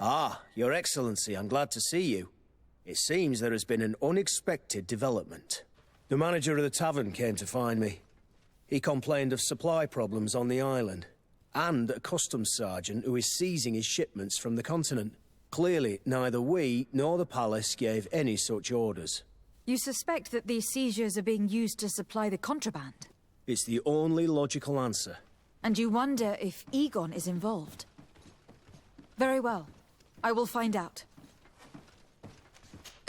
Ah, Your Excellency, I'm glad to see you. It seems there has been an unexpected development. The manager of the tavern came to find me. He complained of supply problems on the island, and a customs sergeant who is seizing his shipments from the continent. Clearly, neither we nor the palace gave any such orders. You suspect that these seizures are being used to supply the contraband? It's the only logical answer. And you wonder if Egon is involved? Very well. I will find out.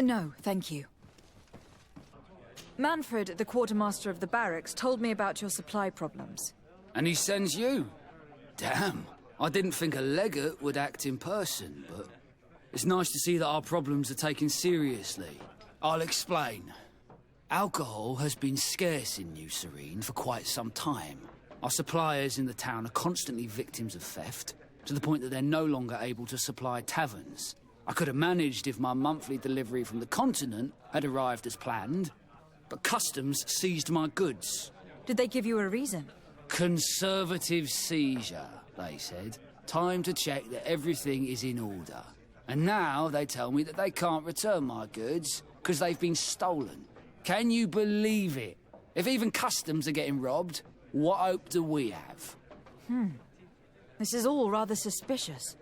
No, thank you. Manfred, the quartermaster of the barracks, told me about your supply problems. And he sends you? Damn. I didn't think a legate would act in person, but it's nice to see that our problems are taken seriously. I'll explain. Alcohol has been scarce in New Serene for quite some time. Our suppliers in the town are constantly victims of theft, to the point that they're no longer able to supply taverns. I could have managed if my monthly delivery from the continent had arrived as planned, but customs seized my goods. Did they give you a reason? Conservative seizure, they said. Time to check that everything is in order. And now they tell me that they can't return my goods because they've been stolen. Can you believe it? If even customs are getting robbed, what hope do we have? This is all rather suspicious.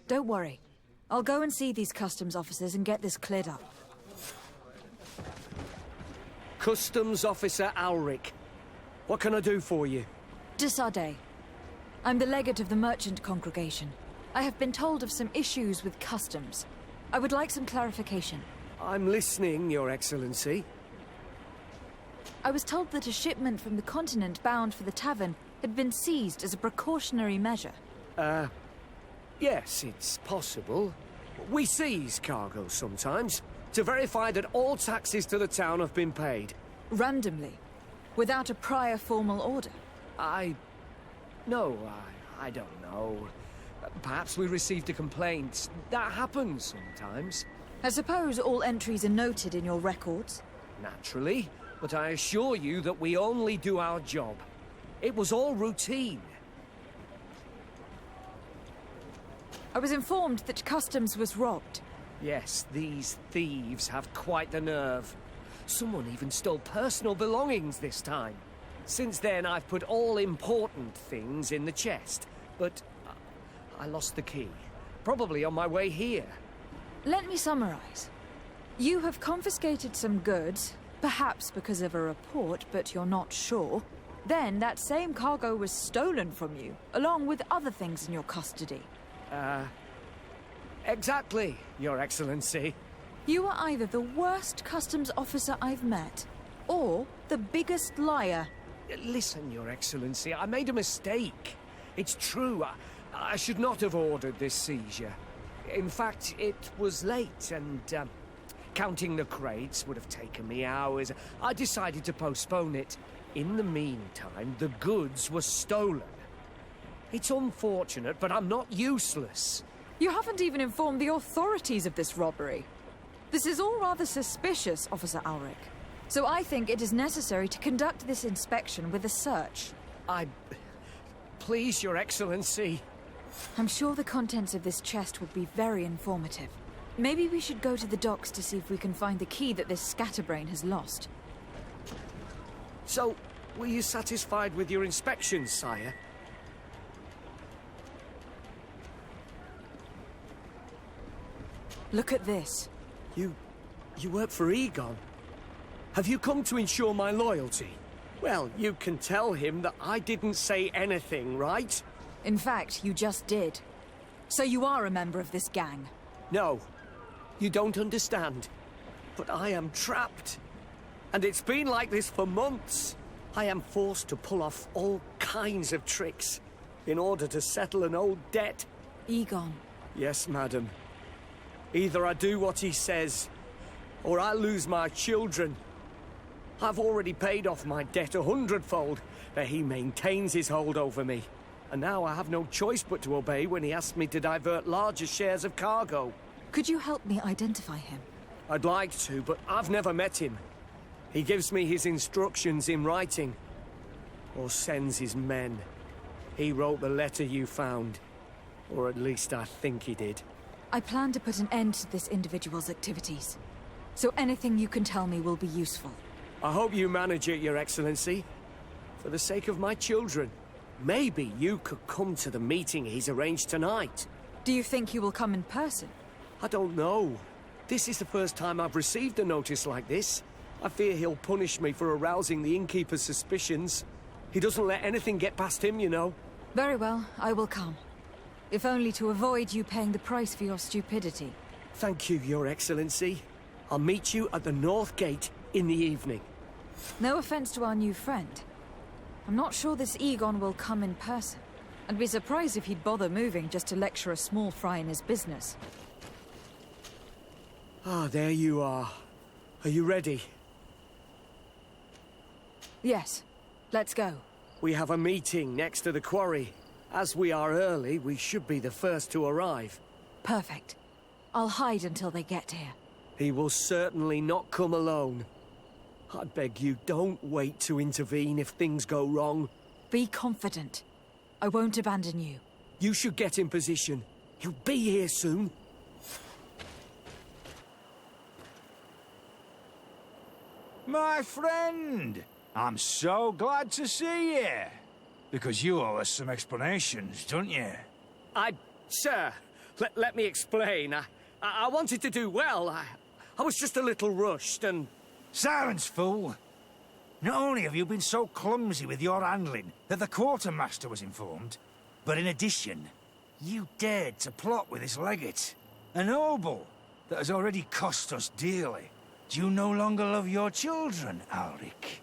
Don't worry. I'll go and see these customs officers and get this cleared up. Customs Officer Ulrich. What can I do for you? Desade. I'm the legate of the merchant congregation. I have been told of some issues with customs. I would like some clarification. I'm listening, Your Excellency. I was told that a shipment from the continent bound for the tavern had been seized as a precautionary measure. Yes, it's possible. We seize cargo sometimes, to verify that all taxes to the town have been paid. Randomly, without a prior formal order. No, I don't know. Perhaps we received a complaint. That happens sometimes. I suppose all entries are noted in your records? Naturally, but I assure you that we only do our job. It was all routine. I was informed that customs was robbed. Yes, these thieves have quite the nerve. Someone even stole personal belongings this time. Since then, I've put all important things in the chest, but I lost the key. Probably on my way here. Let me summarize. You have confiscated some goods, perhaps because of a report, but you're not sure. Then that same cargo was stolen from you, along with other things in your custody. Exactly, Your Excellency. You are either the worst customs officer I've met, or the biggest liar. Listen, Your Excellency, I made a mistake. It's true, I should not have ordered this seizure. In fact, it was late, and counting the crates would have taken me hours. I decided to postpone it. In the meantime, the goods were stolen. It's unfortunate, but I'm not useless. You haven't even informed the authorities of this robbery. This is all rather suspicious, Officer Ulrich. So I think it is necessary to conduct this inspection with a search. Please, Your Excellency. I'm sure the contents of this chest would be very informative. Maybe we should go to the docks to see if we can find the key that this scatterbrain has lost. So, were you satisfied with your inspection, sire? Look at this. You work for Egon? Have you come to ensure my loyalty? Well, you can tell him that I didn't say anything, right? In fact, you just did. So you are a member of this gang? No, you don't understand. But I am trapped. And it's been like this for months. I am forced to pull off all kinds of tricks in order to settle an old debt. Egon. Yes, madam. Either I do what he says, or I lose my children. I've already paid off my debt 100-fold, but he maintains his hold over me. And now I have no choice but to obey when he asks me to divert larger shares of cargo. Could you help me identify him? I'd like to, but I've never met him. He gives me his instructions in writing, or sends his men. He wrote the letter you found. Or at least I think he did. I plan to put an end to this individual's activities. So anything you can tell me will be useful. I hope you manage it, Your Excellency. For the sake of my children. Maybe you could come to the meeting he's arranged tonight. Do you think he will come in person? I don't know. This is the first time I've received a notice like this. I fear he'll punish me for arousing the innkeeper's suspicions. He doesn't let anything get past him, you know. Very well, I will come. If only to avoid you paying the price for your stupidity. Thank you, Your Excellency. I'll meet you at the North Gate in the evening. No offense to our new friend. I'm not sure this Egon will come in person. I'd be surprised if he'd bother moving just to lecture a small fry in his business. Ah, there you are. Are you ready? Yes. Let's go. We have a meeting next to the quarry. As we are early, we should be the first to arrive. Perfect. I'll hide until they get here. He will certainly not come alone. I beg you, don't wait to intervene if things go wrong. Be confident. I won't abandon you. You should get in position. He'll be here soon. My friend! I'm so glad to see you. Because you owe us some explanations, don't you? Sir, let me explain. I wanted to do well. I was just a little rushed and... Silence, fool! Not only have you been so clumsy with your handling that the quartermaster was informed, but in addition, you dared to plot with this legate. A noble that has already cost us dearly. Do you no longer love your children, Ulrich?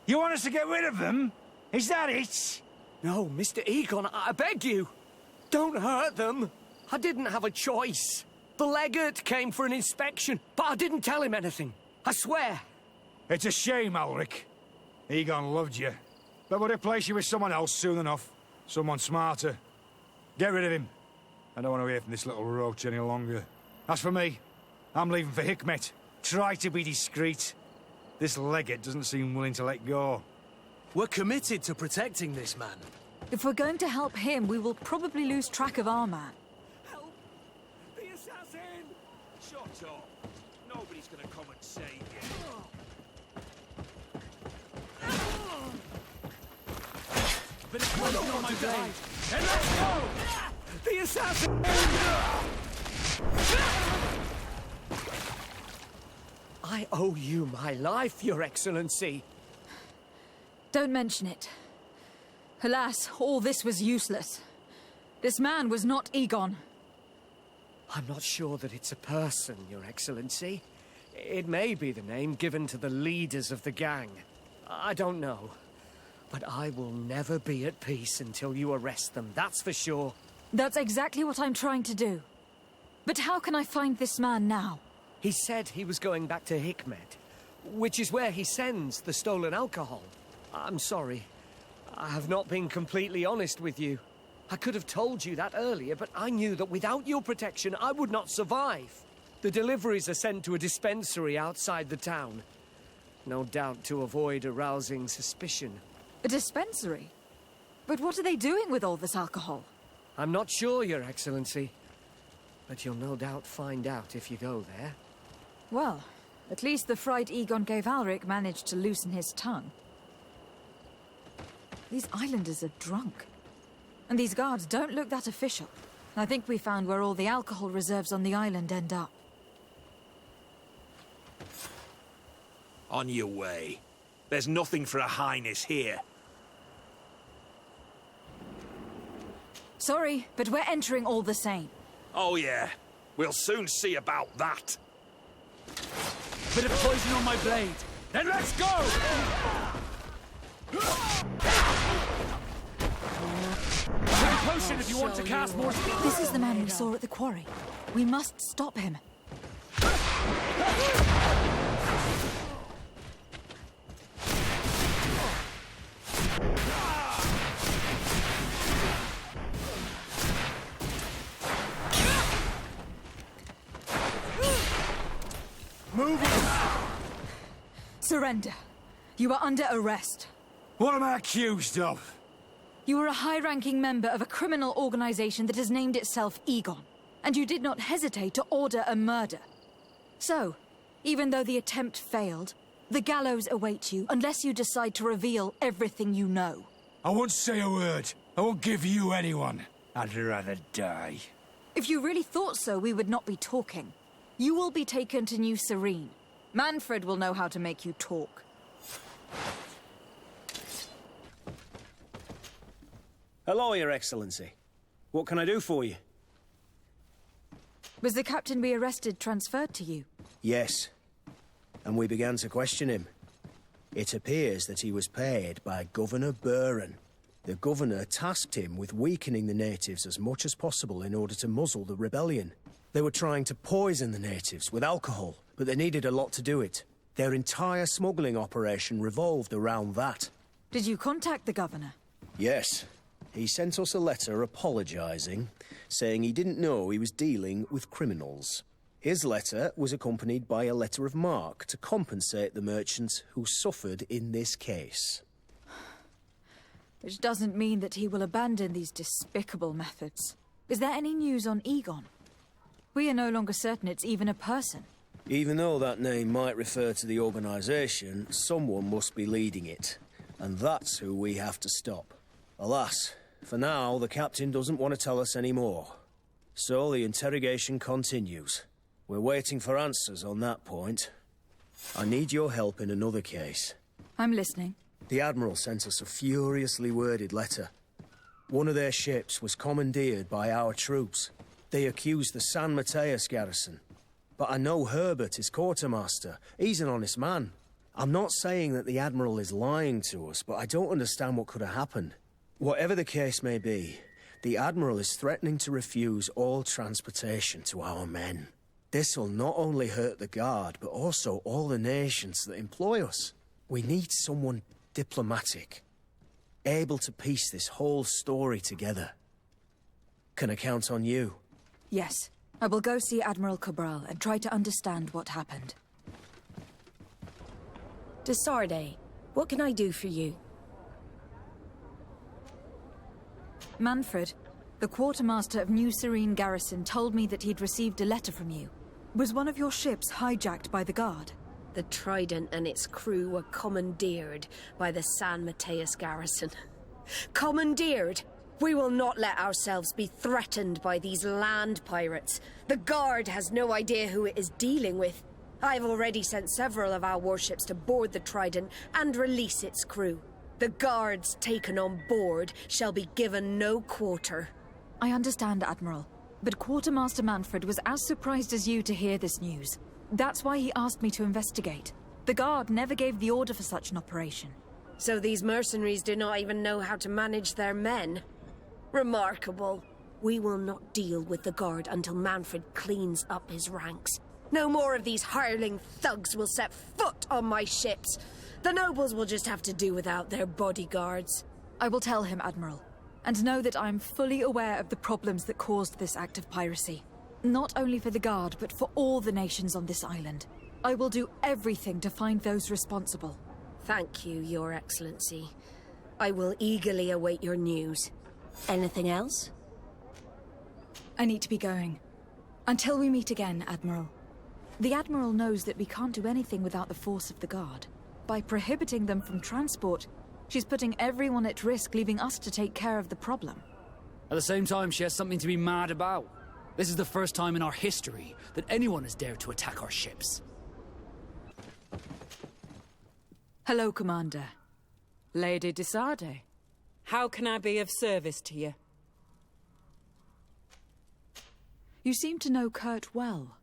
You want us to get rid of them? Is that it? No, Mr. Egon, I beg you. Don't hurt them. I didn't have a choice. The legate came for an inspection, but I didn't tell him anything. I swear. It's a shame, Ulrich. Egon loved you, but would replace you with someone else soon enough. Someone smarter. Get rid of him. I don't want to hear from this little roach any longer. As for me, I'm leaving for Hikmet. Try to be discreet. This legate doesn't seem willing to let go. We're committed to protecting this man. If we're going to help him, we will probably lose track of our man. Help! The assassin! Shut up. Nobody's gonna come and save you. But it's poison on my blade. And let's go! The assassin! I owe you my life, Your Excellency. Don't mention it. Alas, all this was useless. This man was not Egon. I'm not sure that it's a person, Your Excellency. It may be the name given to the leaders of the gang. I don't know. But I will never be at peace until you arrest them, that's for sure. That's exactly what I'm trying to do. But how can I find this man now? He said he was going back to Hikmet, which is where he sends the stolen alcohol. I'm sorry. I have not been completely honest with you. I could have told you that earlier, but I knew that without your protection, I would not survive. The deliveries are sent to a dispensary outside the town. No doubt to avoid arousing suspicion. A dispensary? But what are they doing with all this alcohol? I'm not sure, Your Excellency. But you'll no doubt find out if you go there. Well, at least the fright Egon gave Ulrich managed to loosen his tongue. These islanders are drunk. And these guards don't look that official. I think we found where all the alcohol reserves on the island end up. On your way. There's nothing for a highness here. Sorry, but we're entering all the same. Oh yeah, we'll soon see about that. Bit of poison on my blade. Then let's go! Take a potion if you want to cast more... This is the man we saw at the quarry. We must stop him. Surrender. You are under arrest. What am I accused of? You were a high-ranking member of a criminal organization that has named itself Egon, and you did not hesitate to order a murder. So, even though the attempt failed, the gallows awaits you unless you decide to reveal everything you know. I won't say a word. I won't give you anyone. I'd rather die. If you really thought so, we would not be talking. You will be taken to New Serene. Manfred will know how to make you talk. Hello, Your Excellency. What can I do for you? Was the captain we arrested transferred to you? Yes. And we began to question him. It appears that he was paid by Governor Buren. The governor tasked him with weakening the natives as much as possible in order to muzzle the rebellion. They were trying to poison the natives with alcohol, but they needed a lot to do it. Their entire smuggling operation revolved around that. Did you contact the governor? Yes. He sent us a letter apologizing, saying he didn't know he was dealing with criminals. His letter was accompanied by a letter of marque to compensate the merchants who suffered in this case. Which doesn't mean that he will abandon these despicable methods. Is there any news on Egon? We are no longer certain it's even a person. Even though that name might refer to the organization, someone must be leading it. And that's who we have to stop. Alas, for now, the captain doesn't want to tell us any more. So the interrogation continues. We're waiting for answers on that point. I need your help in another case. I'm listening. The Admiral sent us a furiously worded letter. One of their ships was commandeered by our troops. They accused the San Mateus garrison. But I know Herbert is quartermaster. He's an honest man. I'm not saying that the Admiral is lying to us, but I don't understand what could have happened. Whatever the case may be, the Admiral is threatening to refuse all transportation to our men. This will not only hurt the Guard, but also all the nations that employ us. We need someone diplomatic, able to piece this whole story together. Can I count on you? Yes. I will go see Admiral Cabral and try to understand what happened. Desarde, what can I do for you? Manfred, the quartermaster of New Serene Garrison, told me that he'd received a letter from you. Was one of your ships hijacked by the Guard? The Trident and its crew were commandeered by the San Mateus garrison. Commandeered? We will not let ourselves be threatened by these land pirates. The Guard has no idea who it is dealing with. I've already sent several of our warships to board the Trident and release its crew. The Guards taken on board shall be given no quarter. I understand, Admiral. But Quartermaster Manfred was as surprised as you to hear this news. That's why he asked me to investigate. The Guard never gave the order for such an operation. So these mercenaries do not even know how to manage their men? Remarkable. We will not deal with the Guard until Manfred cleans up his ranks. No more of these hireling thugs will set foot on my ships. The nobles will just have to do without their bodyguards. I will tell him, Admiral. And know that I am fully aware of the problems that caused this act of piracy. Not only for the Guard, but for all the nations on this island. I will do everything to find those responsible. Thank you, Your Excellency. I will eagerly await your news. Anything else? I need to be going. Until we meet again, Admiral. The Admiral knows that we can't do anything without the force of the Guard. By prohibiting them from transport, she's putting everyone at risk, leaving us to take care of the problem. At the same time, she has something to be mad about. This is the first time in our history that anyone has dared to attack our ships. Hello, Commander. Lady Desarde. How can I be of service to you? You seem to know Kurt well.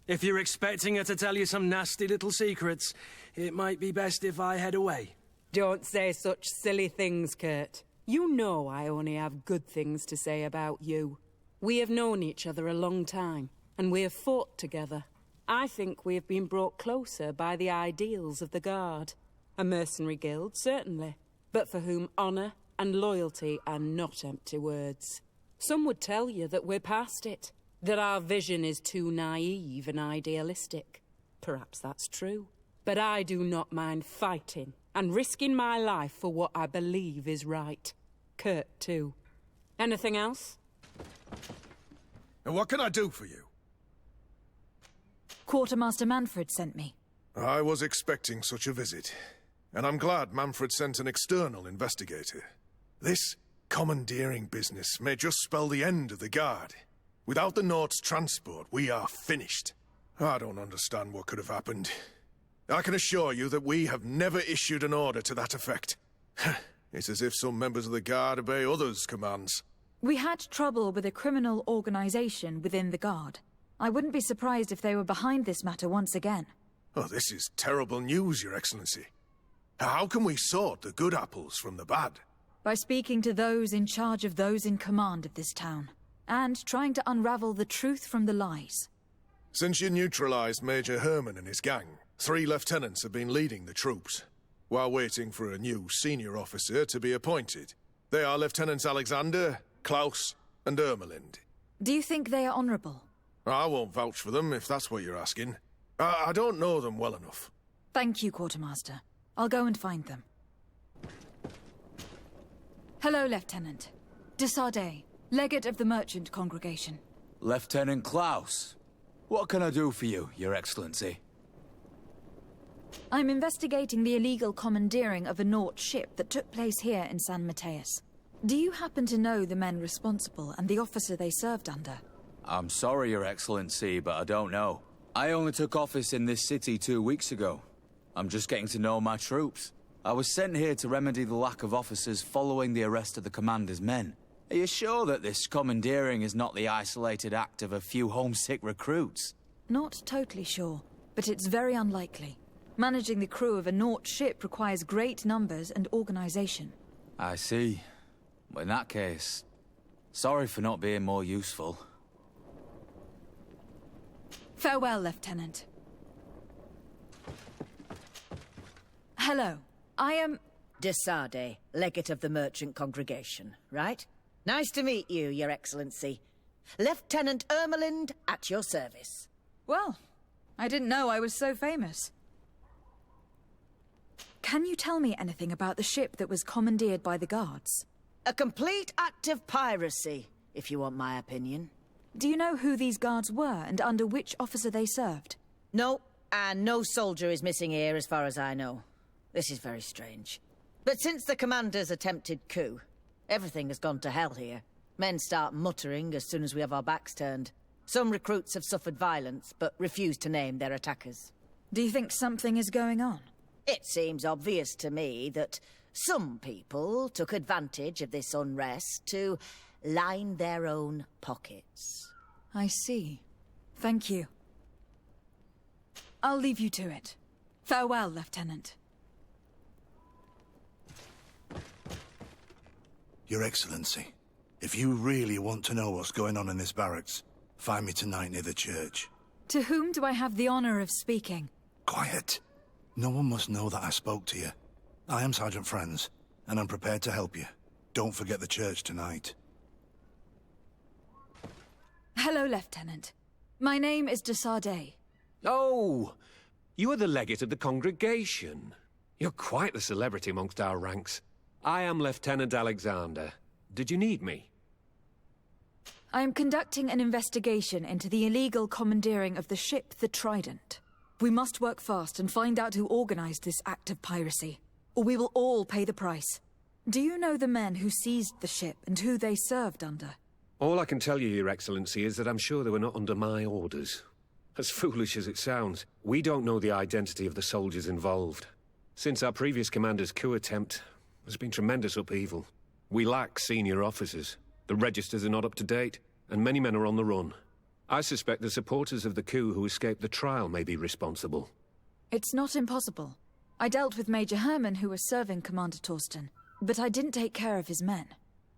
If you're expecting her to tell you some nasty little secrets, it might be best if I head away. Don't say such silly things, Kurt. You know I only have good things to say about you. We have known each other a long time, and we have fought together. I think we have been brought closer by the ideals of the Guard. A mercenary guild, certainly, but for whom honor and loyalty are not empty words. Some would tell you that we're past it, that our vision is too naive and idealistic. Perhaps that's true. But I do not mind fighting and risking my life for what I believe is right. Kurt, too. Anything else? And what can I do for you? Quartermaster Manfred sent me. I was expecting such a visit, and I'm glad Manfred sent an external investigator. This commandeering business may just spell the end of the Guard. Without the Nord's transport, we are finished. I don't understand what could have happened. I can assure you that we have never issued an order to that effect. It's as if some members of the Guard obey others' commands. We had trouble with a criminal organization within the Guard. I wouldn't be surprised if they were behind this matter once again. Oh, this is terrible news, Your Excellency. How can we sort the good apples from the bad? By speaking to those in charge of those in command of this town, and trying to unravel the truth from the lies. Since you neutralized Major Herman and his gang, 3 lieutenants have been leading the troops, while waiting for a new senior officer to be appointed. They are Lieutenants Alexander, Klaus, and Ermelind. Do you think they are honorable? I won't vouch for them, if that's what you're asking. I don't know them well enough. Thank you, Quartermaster. I'll go and find them. Hello, Lieutenant. De Sardet, Legate of the Merchant Congregation. Lieutenant Klaus. What can I do for you, Your Excellency? I'm investigating the illegal commandeering of a Nort ship that took place here in San Mateus. Do you happen to know the men responsible and the officer they served under? I'm sorry, Your Excellency, but I don't know. I only took office in this city 2 weeks ago. I'm just getting to know my troops. I was sent here to remedy the lack of officers following the arrest of the commander's men. Are you sure that this commandeering is not the isolated act of a few homesick recruits? Not totally sure, but it's very unlikely. Managing the crew of a Nort ship requires great numbers and organization. I see. Well, in that case, sorry for not being more useful. Farewell, Lieutenant. Hello. I am... De Sardet, Legate of the Merchant Congregation, right? Nice to meet you, Your Excellency. Lieutenant Ermelind, at your service. Well, I didn't know I was so famous. Can you tell me anything about the ship that was commandeered by the guards? A complete act of piracy, if you want my opinion. Do you know who these guards were and under which officer they served? No, and no soldier is missing here as far as I know. This is very strange. But since the commander's attempted coup, everything has gone to hell here. Men start muttering as soon as we have our backs turned. Some recruits have suffered violence, but refuse to name their attackers. Do you think something is going on? It seems obvious to me that some people took advantage of this unrest to line their own pockets. I see. Thank you. I'll leave you to it. Farewell, Lieutenant. Your Excellency, if you really want to know what's going on in this barracks, find me tonight near the church. To whom do I have the honor of speaking? Quiet. No one must know that I spoke to you. I am Sergeant Franz, and I'm prepared to help you. Don't forget the church tonight. Hello, Lieutenant. My name is De Sardet. Oh, you are the Legate of the Congregation. You're quite the celebrity amongst our ranks. I am Lieutenant Alexander. Did you need me? I am conducting an investigation into the illegal commandeering of the ship the Trident. We must work fast and find out who organized this act of piracy, or we will all pay the price. Do you know the men who seized the ship and who they served under? All I can tell you, Your Excellency, is that I'm sure they were not under my orders. As foolish as it sounds, we don't know the identity of the soldiers involved. Since our previous commander's coup attempt, there's been tremendous upheaval. We lack senior officers. The registers are not up to date, and many men are on the run. I suspect the supporters of the coup who escaped the trial may be responsible. It's not impossible. I dealt with Major Herman, who was serving Commander Torsten, but I didn't take care of his men.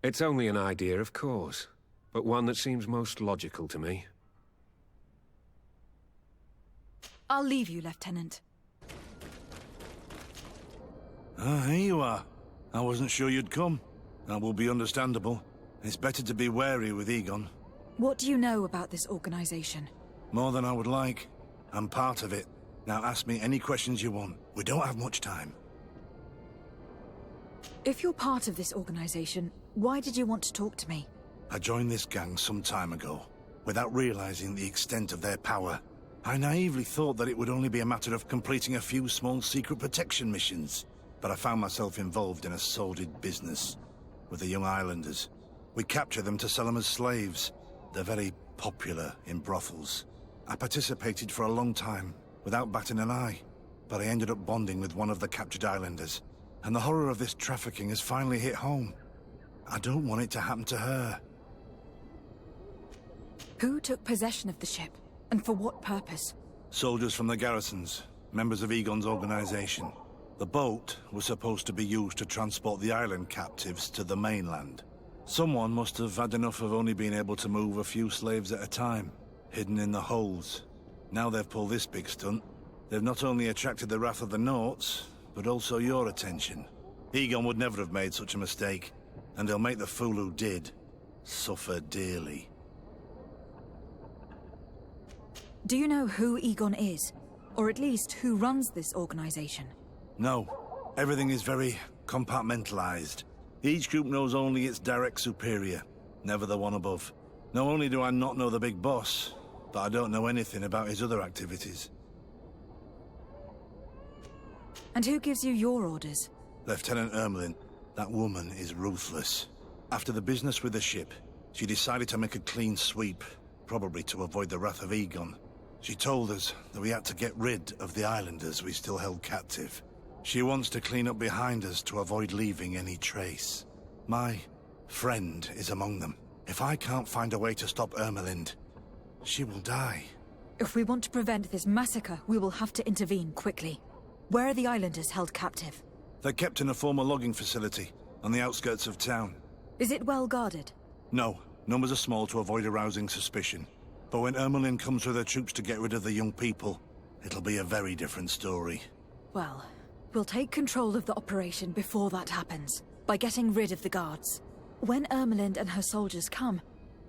It's only an idea, of course, but one that seems most logical to me. I'll leave you, Lieutenant. Ah, here you are. I wasn't sure you'd come. That will be understandable. It's better to be wary with Egon. What do you know about this organization? More than I would like. I'm part of it. Now ask me any questions you want. We don't have much time. If you're part of this organization, Why did you want to talk to me? I joined this gang some time ago, without realizing the extent of their power. I naively thought that it would only be a matter of completing a few small secret protection missions. But I found myself involved in a sordid business with the young islanders. We capture them to sell them as slaves. They're very popular in brothels. I participated for a long time, without batting an eye. But I ended up bonding with one of the captured islanders. And the horror of this trafficking has finally hit home. I don't want it to happen to her. Who took possession of the ship? And for what purpose? Soldiers from the garrisons, members of Egon's organization. The boat was supposed to be used to transport the island captives to the mainland. Someone must have had enough of only being able to move a few slaves at a time, hidden in the holds. Now they've pulled this big stunt. They've not only attracted the wrath of the Nauts, but also your attention. Egon would never have made such a mistake, and they'll make the fool who did suffer dearly. Do you know who Egon is? Or at least who runs this organization? No. Everything is very compartmentalized. Each group knows only its direct superior, never the one above. Not only do I not know the big boss, but I don't know anything about his other activities. And who gives you your orders? Lieutenant Ermelin. That woman is ruthless. After the business with the ship, she decided to make a clean sweep, probably to avoid the wrath of Egon. She told us that we had to get rid of the islanders we still held captive. She wants to clean up behind us to avoid leaving any trace. My friend is among them. If I can't find a way to stop Ermelind, she will die. If we want to prevent this massacre, we will have to intervene quickly. Where are the islanders held captive? They're kept in a former logging facility on the outskirts of town. Is it well guarded? No. Numbers are small to avoid arousing suspicion. But when Ermelin comes with her troops to get rid of the young people, it'll be a very different story. Well, we'll take control of the operation before that happens, by getting rid of the guards. When Ermelind and her soldiers come,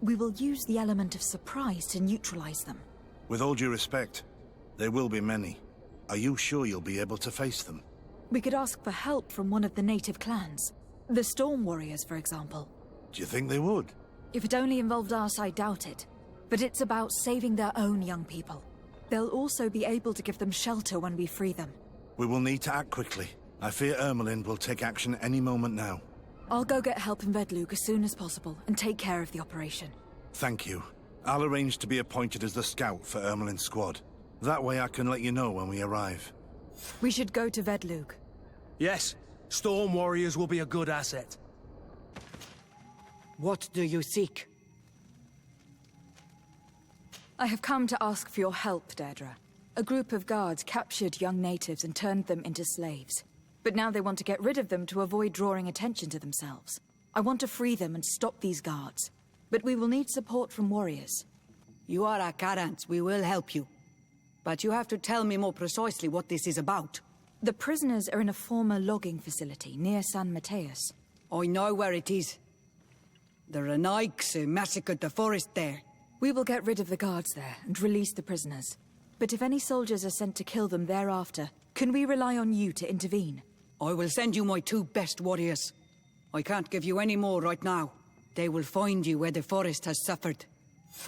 we will use the element of surprise to neutralize them. With all due respect, there will be many. Are you sure you'll be able to face them? We could ask for help from one of the native clans. The Storm Warriors, for example. Do you think they would? If it only involved us, I doubt it. But it's about saving their own young people. They'll also be able to give them shelter when we free them. We will need to act quickly. I fear Ermelin will take action any moment now. I'll go get help in Vedlug as soon as possible and take care of the operation. Thank you. I'll arrange to be appointed as the scout for Ermelin's squad. That way I can let you know when we arrive. We should go to Vedlug. Yes. Storm Warriors will be a good asset. What do you seek? I have come to ask for your help, Deirdre. A group of guards captured young natives and turned them into slaves. But now they want to get rid of them to avoid drawing attention to themselves. I want to free them and stop these guards. But we will need support from warriors. You are a Karants. We will help you. But you have to tell me more precisely what this is about. The prisoners are in a former logging facility near San Mateus. I know where it is. The Renaiks massacred the forest there. We will get rid of the guards there and release the prisoners. But if any soldiers are sent to kill them thereafter, can we rely on you to intervene? I will send you my 2 best warriors. I can't give you any more right now. They will find you where the forest has suffered.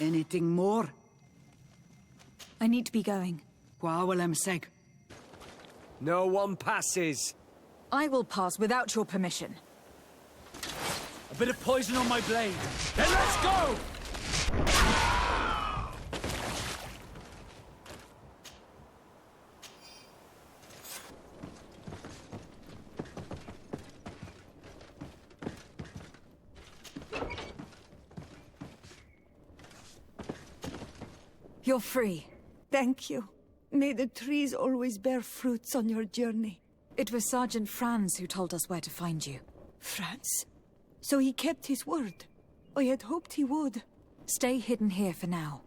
Anything more? I need to be going. Seg. No one passes. I will pass without your permission. A bit of poison on my blade. Then let's go! You're free. Thank you. May the trees always bear fruits on your journey. It was Sergeant Franz who told us where to find you. Franz? So he kept his word. I had hoped he would. Stay hidden here for now.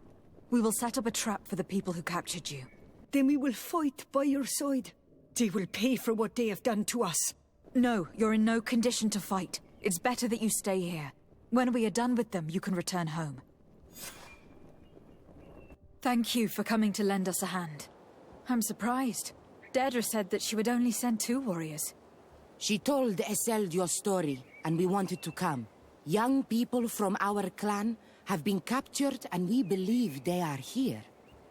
We will set up a trap for the people who captured you. Then we will fight by your side. They will pay for what they have done to us. No, you're in no condition to fight. It's better that you stay here. When we are done with them, you can return home. Thank you for coming to lend us a hand. I'm surprised. Deirdre said that she would only send 2 warriors. She told Esseld your story, and we wanted to come. Young people from our clan have been captured and we believe they are here.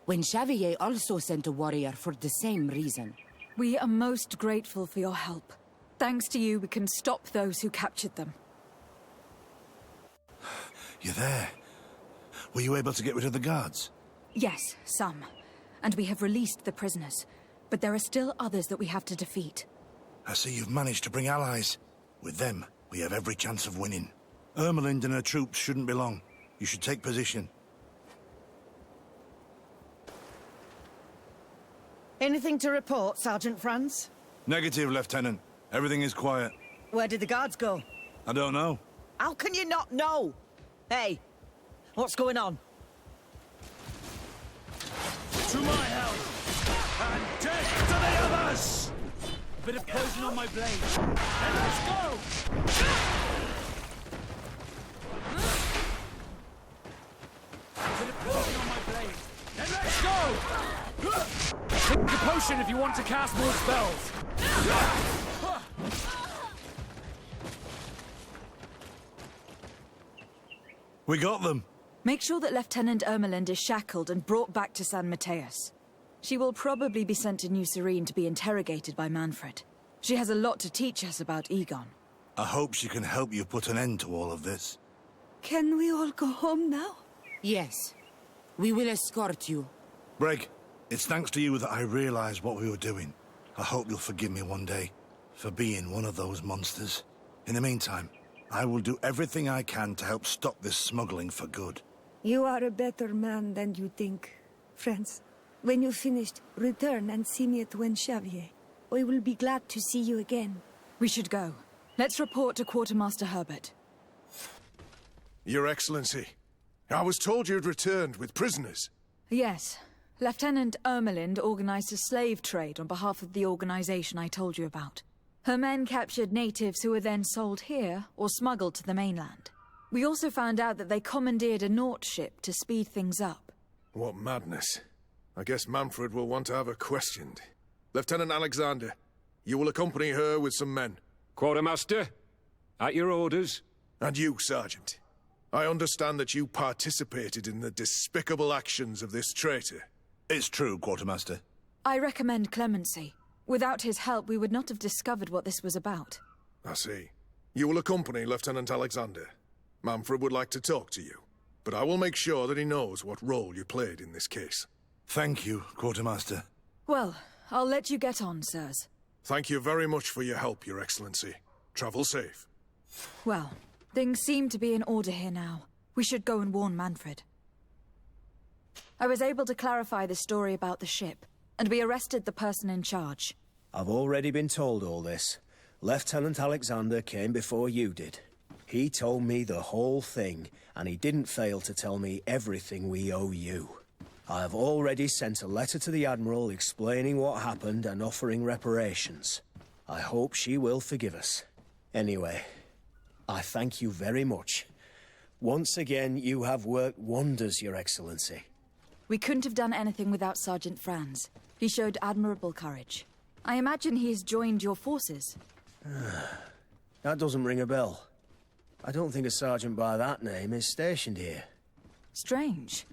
When Xavier also sent a warrior for the same reason. We are most grateful for your help. Thanks to you, we can stop those who captured them. You're there. Were you able to get rid of the guards? Yes, some. And we have released the prisoners. But there are still others that we have to defeat. I see you've managed to bring allies. With them, we have every chance of winning. Ermelind and her troops shouldn't be long. You should take position. Anything to report, Sergeant Franz? Negative, Lieutenant. Everything is quiet. Where did the guards go? I don't know. How can you not know? Hey, what's going on? To my help! And death to the others! A bit of poison on my blade. And let's go! A bit of poison on my blade. And let's go! Take a potion if you want to cast more spells. We got them. Make sure that Lieutenant Ermelind is shackled and brought back to San Mateus. She will probably be sent to New Serene to be interrogated by Manfred. She has a lot to teach us about Egon. I hope she can help you put an end to all of this. Can we all go home now? Yes. We will escort you. Breg, it's thanks to you that I realized what we were doing. I hope you'll forgive me one day for being one of those monsters. In the meantime, I will do everything I can to help stop this smuggling for good. You are a better man than you think, Franz. When you're finished, return and see me at Xavier. I will be glad to see you again. We should go. Let's report to Quartermaster Herbert. Your Excellency, I was told you'd returned with prisoners. Yes. Lieutenant Ermelind organized a slave trade on behalf of the organization I told you about. Her men captured natives who were then sold here or smuggled to the mainland. We also found out that they commandeered a Nort ship to speed things up. What madness. I guess Manfred will want to have her questioned. Lieutenant Alexander, you will accompany her with some men. Quartermaster, at your orders. And you, Sergeant. I understand that you participated in the despicable actions of this traitor. It's true, Quartermaster. I recommend clemency. Without his help, we would not have discovered what this was about. I see. You will accompany Lieutenant Alexander. Manfred would like to talk to you, but I will make sure that he knows what role you played in this case. Thank you, Quartermaster. Well, I'll let you get on, sirs. Thank you very much for your help, Your Excellency. Travel safe. Well, things seem to be in order here now. We should go and warn Manfred. I was able to clarify the story about the ship, and we arrested the person in charge. I've already been told all this. Lieutenant Alexander came before you did. He told me the whole thing, and he didn't fail to tell me everything we owe you. I have already sent a letter to the Admiral explaining what happened and offering reparations. I hope she will forgive us. Anyway, I thank you very much. Once again, you have worked wonders, Your Excellency. We couldn't have done anything without Sergeant Franz. He showed admirable courage. I imagine he has joined your forces. That doesn't ring a bell. I don't think a sergeant by that name is stationed here. Strange.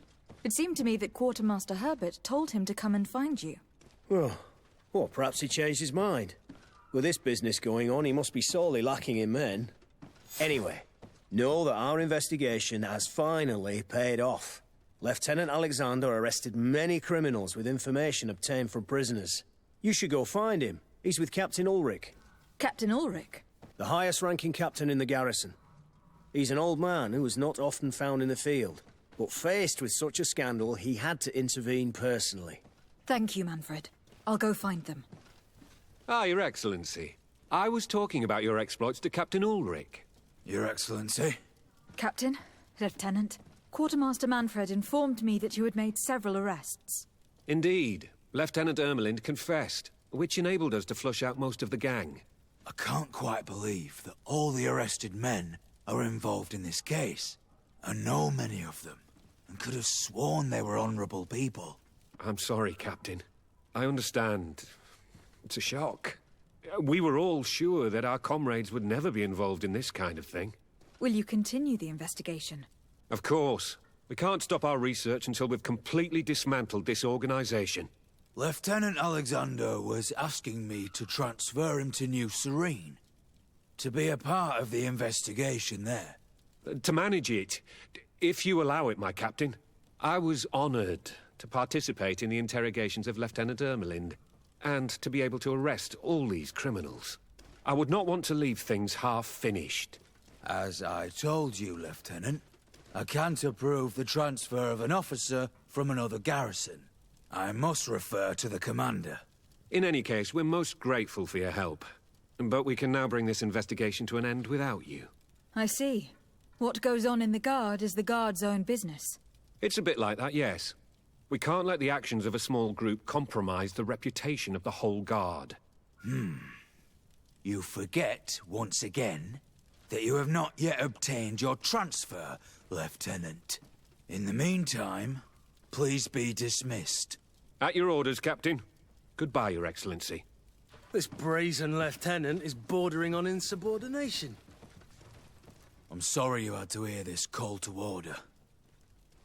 It seemed to me that Quartermaster Herbert told him to come and find you. Well, perhaps he changed his mind. With this business going on, he must be sorely lacking in men. Anyway, know that our investigation has finally paid off. Lieutenant Alexander arrested many criminals with information obtained from prisoners. You should go find him. He's with Captain Ulrich. Captain Ulrich? The highest-ranking captain in the garrison. He's an old man who was not often found in the field. But faced with such a scandal, he had to intervene personally. Thank you, Manfred. I'll go find them. Ah, Your Excellency. I was talking about your exploits to Captain Ulrich. Your Excellency? Captain, Lieutenant, Quartermaster Manfred informed me that you had made several arrests. Indeed. Lieutenant Ermelind confessed, which enabled us to flush out most of the gang. I can't quite believe that all the arrested men are involved in this case. I know many of them, and could have sworn they were honourable people. I'm sorry, Captain. I understand. It's a shock. We were all sure that our comrades would never be involved in this kind of thing. Will you continue the investigation? Of course. We can't stop our research until we've completely dismantled this organization. Lieutenant Alexander was asking me to transfer him to New Serene. To be a part of the investigation there. To manage it, if you allow it, my captain. I was honored to participate in the interrogations of Lieutenant Ermelind, and to be able to arrest all these criminals. I would not want to leave things half-finished. As I told you, Lieutenant, I can't approve the transfer of an officer from another garrison. I must refer to the commander. In any case, we're most grateful for your help. But we can now bring this investigation to an end without you. I see. What goes on in the Guard is the Guard's own business. It's a bit like that, yes. We can't let the actions of a small group compromise the reputation of the whole Guard. You forget, once again, that you have not yet obtained your transfer, Lieutenant. In the meantime, please be dismissed. At your orders, Captain. Goodbye, Your Excellency. This brazen lieutenant is bordering on insubordination. I'm sorry you had to hear this call to order.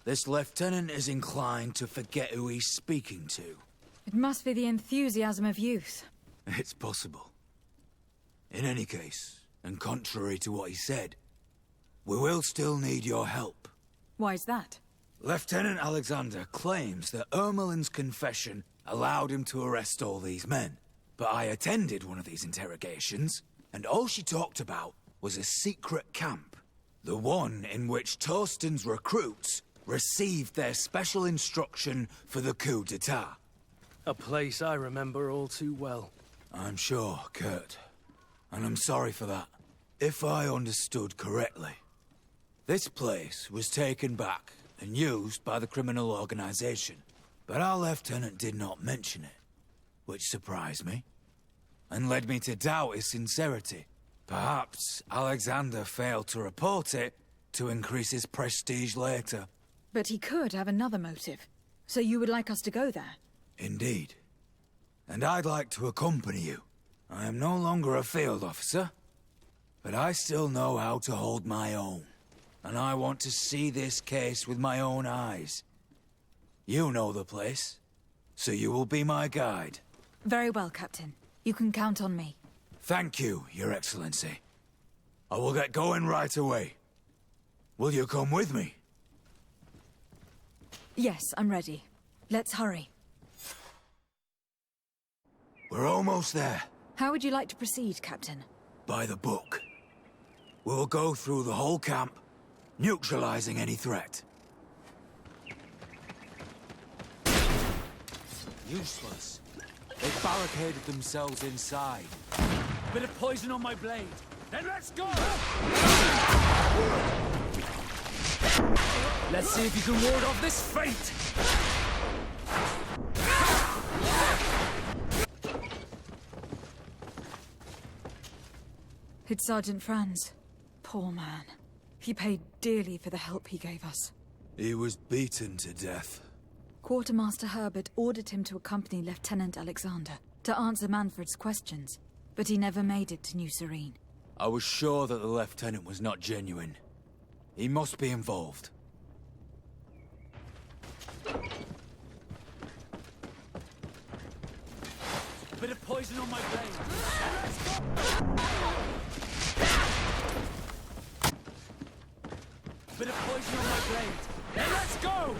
This lieutenant is inclined to forget who he's speaking to. It must be the enthusiasm of youth. It's possible. In any case, and contrary to what he said, we will still need your help. Why's that? Lieutenant Alexander claims that Ermelin's confession allowed him to arrest all these men. But I attended one of these interrogations, and all she talked about was a secret camp. The one in which Torsten's recruits received their special instruction for the coup d'etat. A place I remember all too well. I'm sure, Kurt. And I'm sorry for that. If I understood correctly, this place was taken back and used by the criminal organization. But our lieutenant did not mention it, which surprised me, and led me to doubt his sincerity. Perhaps Alexander failed to report it to increase his prestige later. But he could have another motive. So you would like us to go there? Indeed. And I'd like to accompany you. I am no longer a field officer, but I still know how to hold my own. And I want to see this case with my own eyes. You know the place, so you will be my guide. Very well, Captain. You can count on me. Thank you, Your Excellency. I will get going right away. Will you come with me? Yes, I'm ready. Let's hurry. We're almost there. How would you like to proceed, Captain? By the book. We'll go through the whole camp, neutralizing any threat. Useless. They barricaded themselves inside. Bit of poison on my blade. Then let's go! Let's see if you can ward off this fate! It's Sergeant Franz. Poor man. He paid dearly for the help he gave us. He was beaten to death. Quartermaster Herbert ordered him to accompany Lieutenant Alexander to answer Manfred's questions, but he never made it to New Serene. I was sure that the lieutenant was not genuine. He must be involved. A bit of poison on my blade. Let's go! A bit of poison on my blade. Then let's go!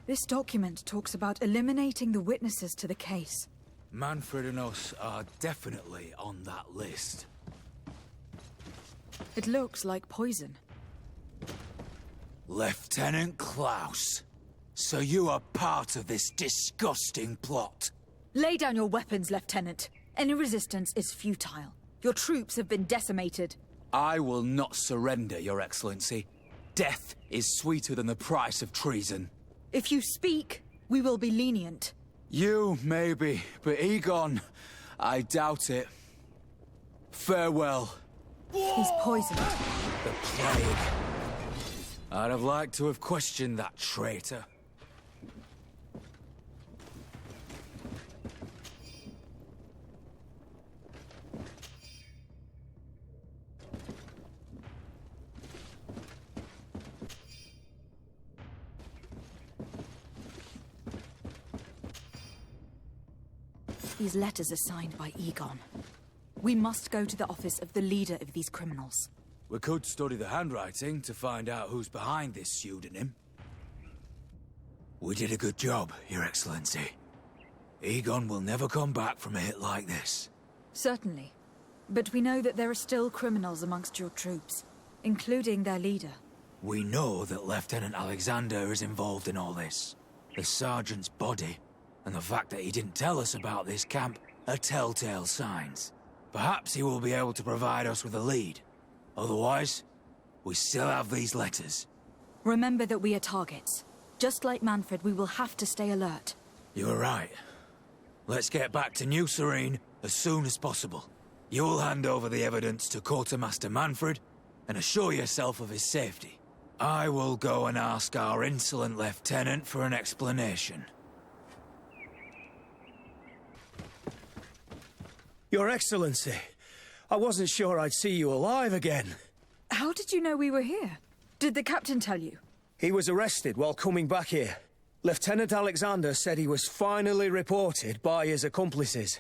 This document talks about eliminating the witnesses to the case. Manfred and us are definitely on that list. It looks like poison. Lieutenant Klaus, so you are part of this disgusting plot. Lay down your weapons, Lieutenant. Any resistance is futile. Your troops have been decimated. I will not surrender, Your Excellency. Death is sweeter than the price of treason. If you speak, we will be lenient. You, maybe, but Egon, I doubt it. Farewell. He's poisoned. The plague. I'd have liked to have questioned that traitor. These letters are signed by Egon. We must go to the office of the leader of these criminals. We could study the handwriting to find out who's behind this pseudonym. We did a good job, Your Excellency. Egon will never come back from a hit like this. Certainly. But we know that there are still criminals amongst your troops, including their leader. We know that Lieutenant Alexander is involved in all this. The sergeant's body, and the fact that he didn't tell us about this camp, are telltale signs. Perhaps he will be able to provide us with a lead. Otherwise, we still have these letters. Remember that we are targets. Just like Manfred, we will have to stay alert. You're right. Let's get back to New Serene as soon as possible. You'll hand over the evidence to Quartermaster Manfred and assure yourself of his safety. I will go and ask our insolent lieutenant for an explanation. Your Excellency, I wasn't sure I'd see you alive again. How did you know we were here? Did the captain tell you? He was arrested while coming back here. Lieutenant Alexander said he was finally reported by his accomplices.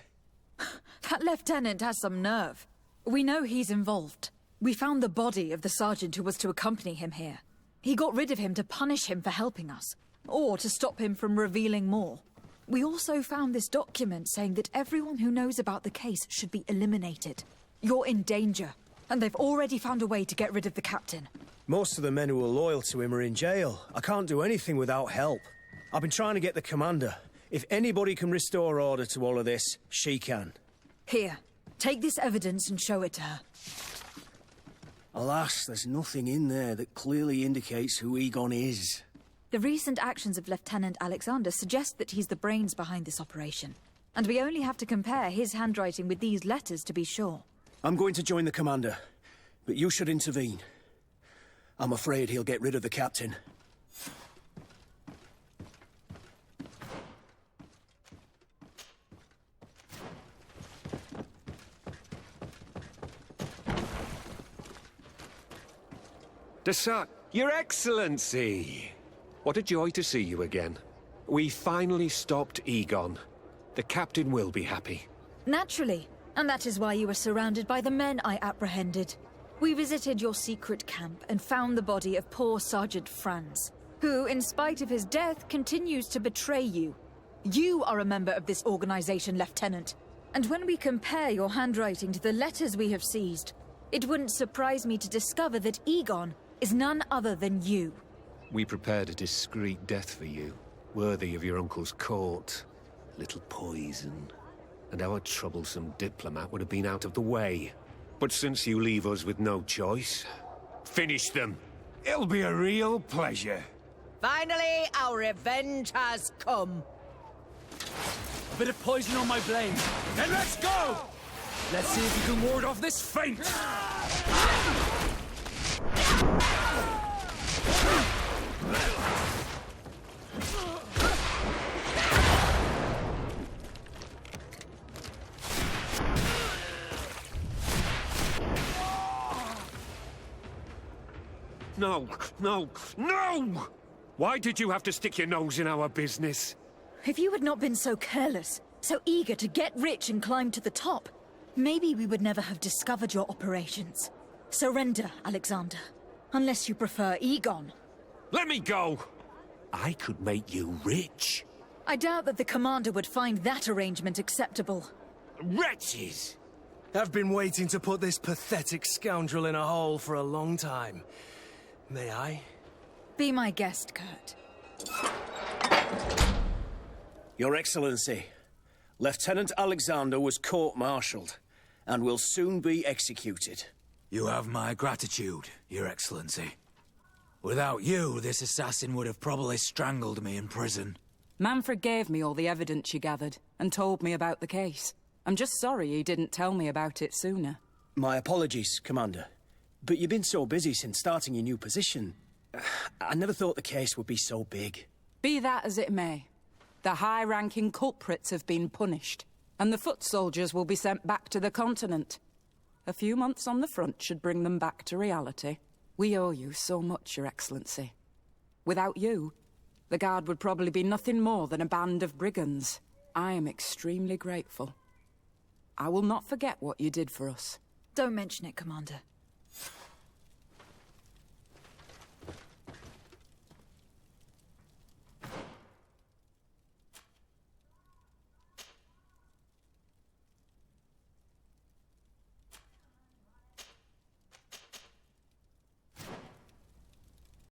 That lieutenant has some nerve. We know he's involved. We found the body of the sergeant who was to accompany him here. He got rid of him to punish him for helping us, or to stop him from revealing more. We also found this document saying that everyone who knows about the case should be eliminated. You're in danger, and they've already found a way to get rid of the captain. Most of the men who are loyal to him are in jail. I can't do anything without help. I've been trying to get the commander. If anybody can restore order to all of this, she can. Here, take this evidence and show it to her. Alas, there's nothing in there that clearly indicates who Egon is. The recent actions of Lieutenant Alexander suggest that he's the brains behind this operation. And we only have to compare his handwriting with these letters to be sure. I'm going to join the commander, but you should intervene. I'm afraid he'll get rid of the captain. Your Excellency! What a joy to see you again. We finally stopped Egon. The captain will be happy. Naturally. And that is why you were surrounded by the men I apprehended. We visited your secret camp and found the body of poor Sergeant Franz, who, in spite of his death, continues to betray you. You are a member of this organization, Lieutenant. And when we compare your handwriting to the letters we have seized, it wouldn't surprise me to discover that Egon is none other than you. We prepared a discreet death for you, worthy of your uncle's court. A little poison, and our troublesome diplomat would have been out of the way. But since you leave us with no choice, finish them. It'll be a real pleasure. Finally, our revenge has come. A bit of poison on my blade. Then let's go! Let's see if you can ward off this feint! No, no, no! Why did you have to stick your nose in our business? If you had not been so careless, so eager to get rich and climb to the top, maybe we would never have discovered your operations. Surrender, Alexander. Unless you prefer Egon. Let me go! I could make you rich. I doubt that the commander would find that arrangement acceptable. Wretches! I've been waiting to put this pathetic scoundrel in a hole for a long time. May I? Be my guest, Kurt. Your Excellency, Lieutenant Alexander was court-martialed and will soon be executed. You have my gratitude, Your Excellency. Without you, this assassin would have probably strangled me in prison. Manfred gave me all the evidence you gathered and told me about the case. I'm just sorry he didn't tell me about it sooner. My apologies, Commander. But you've been so busy since starting your new position. I never thought the case would be so big. Be that as it may, the high-ranking culprits have been punished, and the foot soldiers will be sent back to the continent. A few months on the front should bring them back to reality. We owe you so much, Your Excellency. Without you, the Guard would probably be nothing more than a band of brigands. I am extremely grateful. I will not forget what you did for us. Don't mention it, Commander.